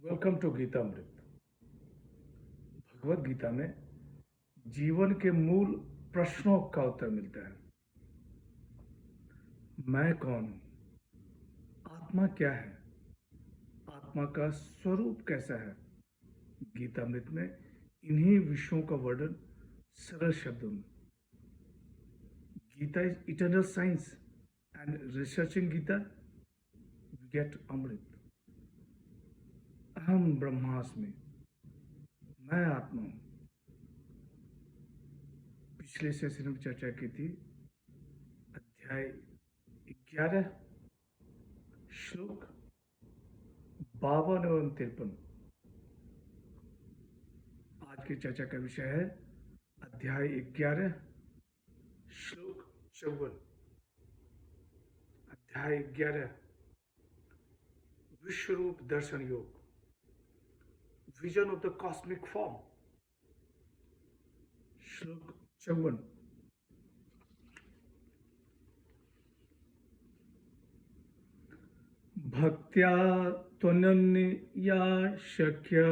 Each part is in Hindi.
Welcome to Geetamrit. भगवत गीता में जीवन के मूल प्रश्नों का उत्तर मिलता है। मैं कौन हूं? आत्मा क्या है? आत्मा का स्वरूप कैसा है? गीतामृत में इन्हीं विषयों का वर्णन सरल शब्दों में। Gita is eternal science and researching Gita we get amrit. अहम ब्रह्मास्मि, मैं आत्मा हूं। पिछले सेशन में चर्चा की थी अध्याय 11 श्लोक 52 एवं 53। आज की चर्चा का विषय है अध्याय 11 श्लोक 54। अध्याय 11 विश्वरूप दर्शन योग, vision of the cosmic form. श्लोक 54। भक्त्या त्वनन्या शक्य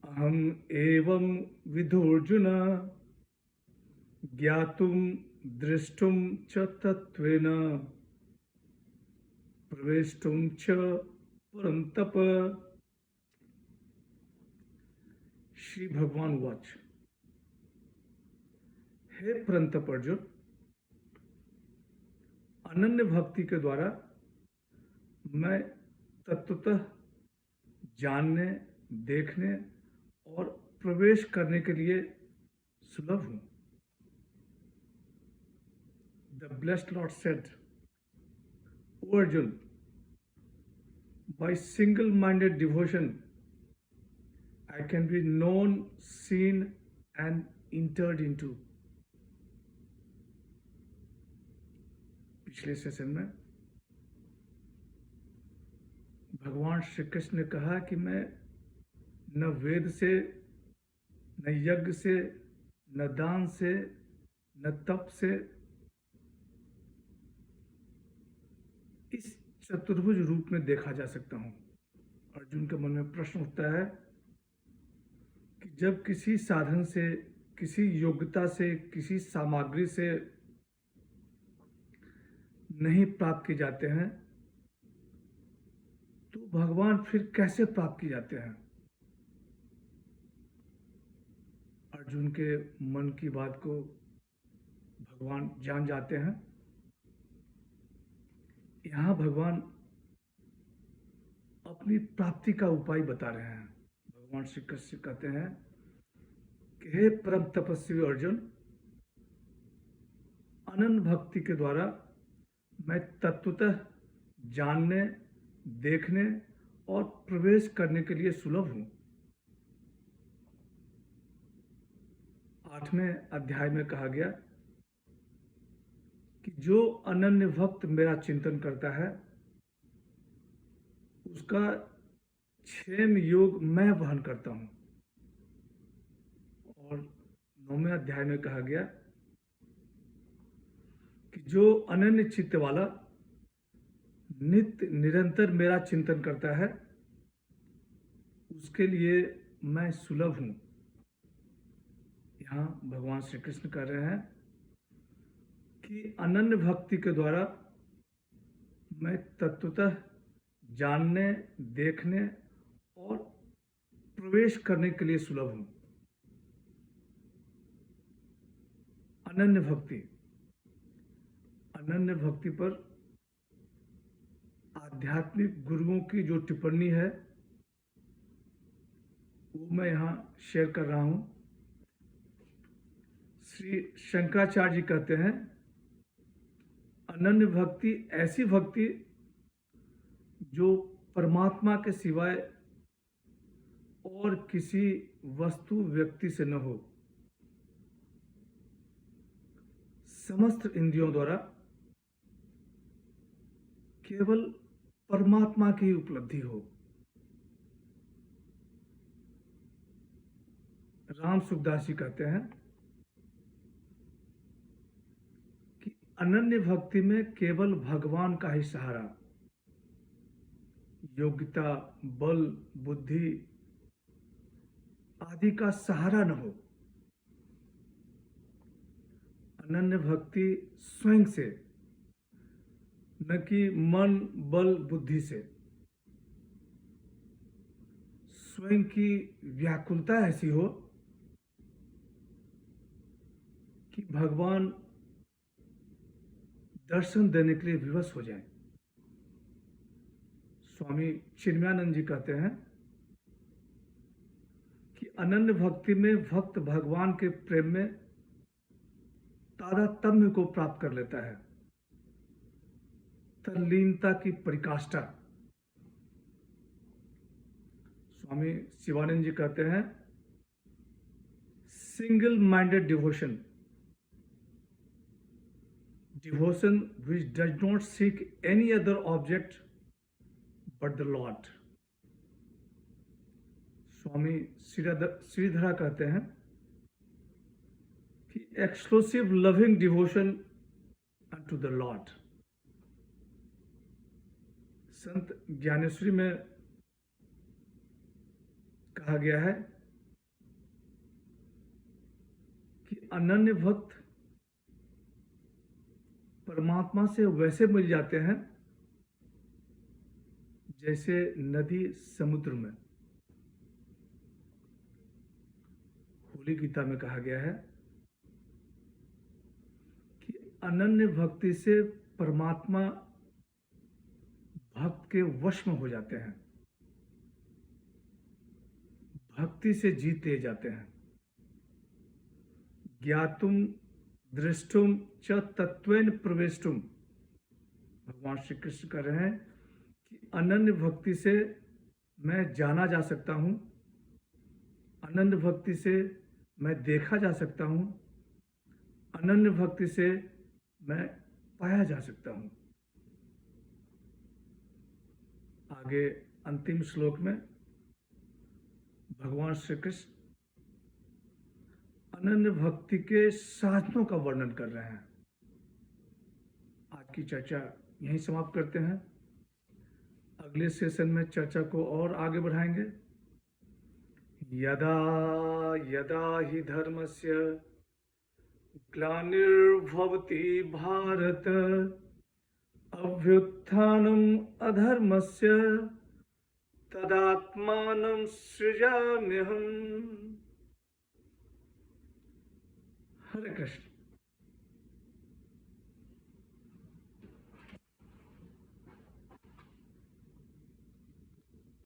अहम एवं विधोर्जुन ज्ञातुम दृष्टुम च तत्वेन प्रवेष्टुम च परंतप। श्री भगवान वाच, हे परंतप अर्जुन, अनन्य भक्ति के द्वारा मैं तत्वतः जानने, देखने और प्रवेश करने के लिए सुलभ हूं। The blessed Lord said, O Arjun, by single-minded devotion I can be known, seen and entered into। पिछले सेशन में भगवान श्री कृष्ण ने कहा कि मैं न वेद से, न यज्ञ से, न दान से, न तप से इस चतुर्भुज रूप में देखा जा सकता हूं। अर्जुन के मन में प्रश्न उठता है कि जब किसी साधन से, किसी योग्यता से, किसी सामग्री से नहीं प्राप्त किए जाते हैं तो भगवान फिर कैसे प्राप्त किए जाते हैं? अर्जुन के मन की बात को भगवान जान जाते हैं। यहां भगवान अपनी प्राप्ति का उपाय बता रहे हैं। भगवान श्री कृष्ण कहते हैं कि हे परम तपस्वी अर्जुन, अनन्य भक्ति के द्वारा मैं तत्वतः जानने, देखने और प्रवेश करने के लिए सुलभ हूं। 8वें अध्याय में कहा गया कि जो अनन्य भक्त मेरा चिंतन करता है उसका क्षेम योग मैं वहन करता हूं। और 9वें अध्याय में कहा गया कि जो अनन्य चित्त वाला नित्य निरंतर मेरा चिंतन करता है उसके लिए मैं सुलभ हूं। यहां भगवान श्री कृष्ण कह रहे हैं कि अनन्य भक्ति के द्वारा मैं तत्वतः जानने, देखने और प्रवेश करने के लिए सुलभ हूं। अनन्य भक्ति, अनन्य भक्ति पर आध्यात्मिक गुरुओं की जो टिप्पणी है वो मैं यहां शेयर कर रहा हूं। श्री शंकराचार्य जी कहते हैं, अनन्य भक्ति ऐसी भक्ति जो परमात्मा के सिवाय और किसी वस्तु व्यक्ति से न हो, समस्त इंद्रियों द्वारा केवल परमात्मा की उपलब्धि हो। राम सुखदास जी कहते हैं कि अनन्य भक्ति में केवल भगवान का ही सहारा, योग्यता, बल, बुद्धि आदि का सहारा न हो। अनन्य भक्ति स्वयं से, न कि मन, बल, बुद्धि से। स्वयं की व्याकुलता ऐसी हो कि भगवान दर्शन देने के लिए विवश हो जाए। स्वामी चिन्मयानंद जी कहते हैं कि अनन्य भक्ति में भक्त भगवान के प्रेम में तादात्म्य को प्राप्त कर लेता है, तल्लीनता की परिकाष्ठा। स्वामी शिवानंद जी कहते हैं, single minded devotion, devotion which does not seek any other object but the Lord. स्वामी श्रीधरा कहते हैं कि exclusive loving devotion unto the Lord. संत ज्ञानेश्वरी में कहा गया है कि अनन्य भक्त परमात्मा से वैसे मिल जाते हैं जैसे नदी समुद्र में। होली गीता में कहा गया है कि अनन्य भक्ति से परमात्मा भक्त के वश में हो जाते हैं, भक्ति से जीत ले जाते हैं। ज्ञातुम दृष्टुम च तत्वेन प्रवेष्टुम, भगवान श्री कृष्ण कह रहे हैं कि अनन्य भक्ति से मैं जाना जा सकता हूं, अनन्य भक्ति से मैं देखा जा सकता हूं, अनन्य भक्ति से मैं पाया जा सकता हूं। आगे अंतिम श्लोक में भगवान श्री कृष्ण अनन्य भक्ति के साधनों का वर्णन कर रहे हैं। आज की चर्चा यहीं समाप्त करते हैं। अगले सेशन में चर्चा को और आगे बढ़ाएंगे। यदा यदा हि धर्मस्य ग्लानिर्भवति भारत अभ्युत्थानम् अधर्मस्य तदात्मानं सृजाम्यहम्। हरे कृष्ण।